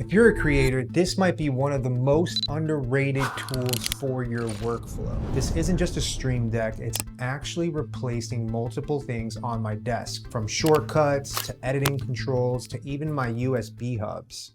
If you're a creator, this might be one of the most underrated tools for your workflow. This isn't just a stream deck, it's actually replacing multiple things on my desk, from shortcuts to editing controls to even my USB hubs.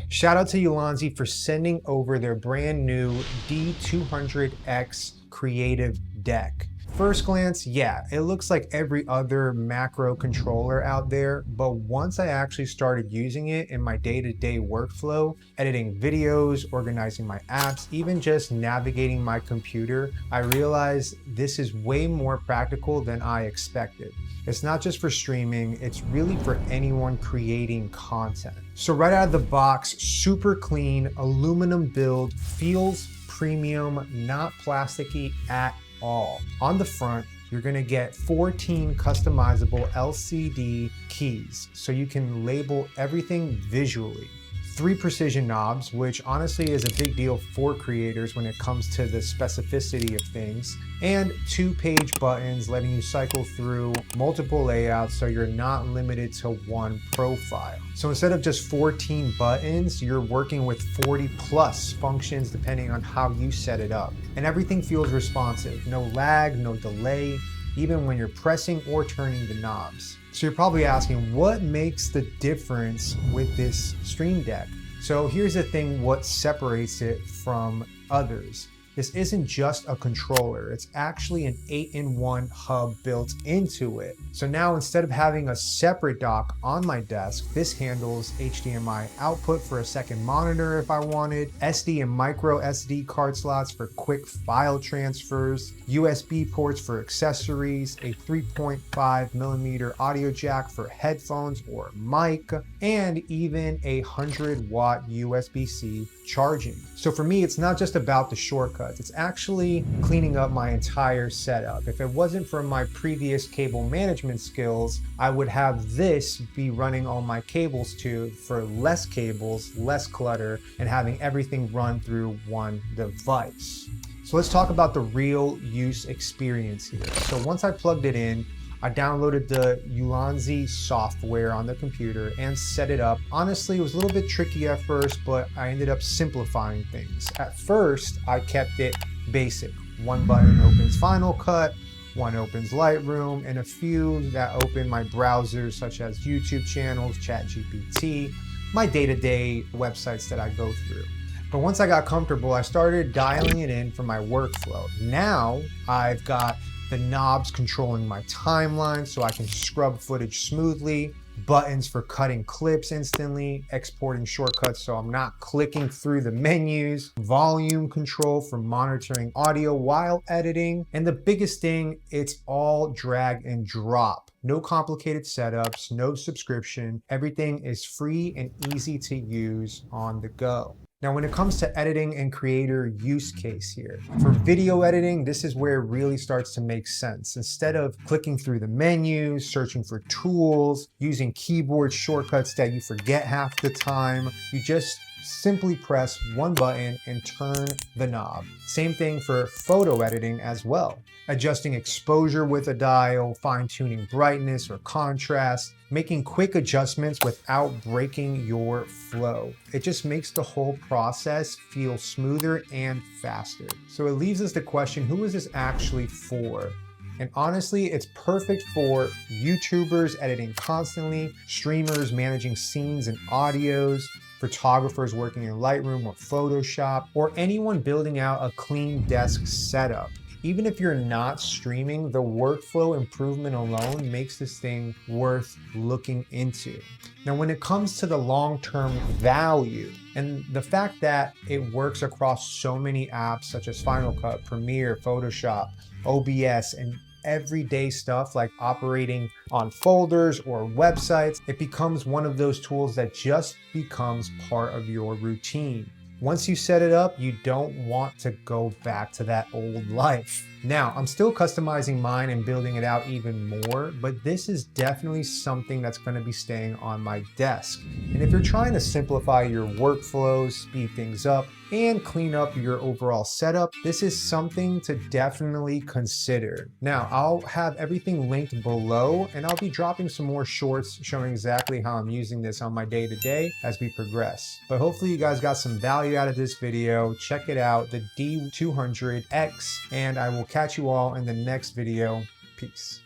Shout out to Ulanzi for sending over their brand new D200X Creative Deck. First glance, yeah, it looks like every other macro controller out there, but once I actually started using it in my day-to-day workflow, editing videos, organizing my apps, even just navigating my computer, I realized this is way more practical than I expected. It's not just for streaming, it's really for anyone creating content. So right out of the box, super clean, aluminum build, feels premium, not plasticky at all. On the front, you're gonna get 14 customizable LCD keys, so you can label everything visually. 3 precision knobs, which honestly is a big deal for creators when it comes to the specificity of things, and 2-page buttons letting you cycle through multiple layouts so you're not limited to one profile. So instead of just 14 buttons, you're working with 40 plus functions depending on how you set it up. And everything feels responsive, no lag, no delay, even when you're pressing or turning the knobs. So you're probably asking, what makes the difference with this stream deck? So here's the thing, what separates it from others. This isn't just a controller, it's actually an 8-in-1 hub built into it. So now instead of having a separate dock on my desk, this handles HDMI output for a second monitor if I wanted, SD and micro SD card slots for quick file transfers, USB ports for accessories, a 3.5mm audio jack for headphones or mic, and even a 100-watt USB-C charging. So for me, it's not just about the shortcuts, it's actually cleaning up my entire setup. If it wasn't for my previous cable management skills, I would have this be running all my cables to for less cables, less clutter, and having everything run through one device. So let's talk about the real use experience here. So once I plugged it in, I downloaded the Ulanzi software on the computer and set it up. Honestly, it was a little bit tricky at first, but I ended up simplifying things. At first, I kept it basic. One button opens Final Cut, one opens Lightroom, and a few that open my browsers such as YouTube channels, ChatGPT, my day-to-day websites that I go through. But once I got comfortable, I started dialing it in for my workflow. Now I've got the knobs controlling my timeline so I can scrub footage smoothly, buttons for cutting clips instantly, exporting shortcuts so I'm not clicking through the menus, volume control for monitoring audio while editing, and the biggest thing, it's all drag and drop. No complicated setups, no subscription, everything is free and easy to use on the go. Now, when it comes to editing and creator use case here, for video editing, this is where it really starts to make sense. Instead of clicking through the menus, searching for tools, using keyboard shortcuts that you forget half the time, you just simply press one button and turn the knob. Same thing for photo editing as well. Adjusting exposure with a dial, fine-tuning brightness or contrast, making quick adjustments without breaking your flow. It just makes the whole process feel smoother and faster. So it leaves us the question, who is this actually for? And honestly, it's perfect for YouTubers editing constantly, streamers managing scenes and audios, photographers working in Lightroom or Photoshop, or anyone building out a clean desk setup. Even if you're not streaming, the workflow improvement alone makes this thing worth looking into. Now, when it comes to the long-term value and the fact that it works across so many apps such as Final Cut, Premiere, Photoshop, OBS, and everyday stuff like operating on folders or websites, it becomes one of those tools that just becomes part of your routine. Once you set it up, you don't want to go back to that old life. Now, I'm still customizing mine and building it out even more, but this is definitely something that's going to be staying on my desk. And if you're trying to simplify your workflows, speed things up, and clean up your overall setup, this is something to definitely consider. Now, I'll have everything linked below, and I'll be dropping some more shorts showing exactly how I'm using this on my day-to-day as we progress. But hopefully you guys got some value out of this video. Check it out, the D200X, and I will catch you all in the next video. Peace.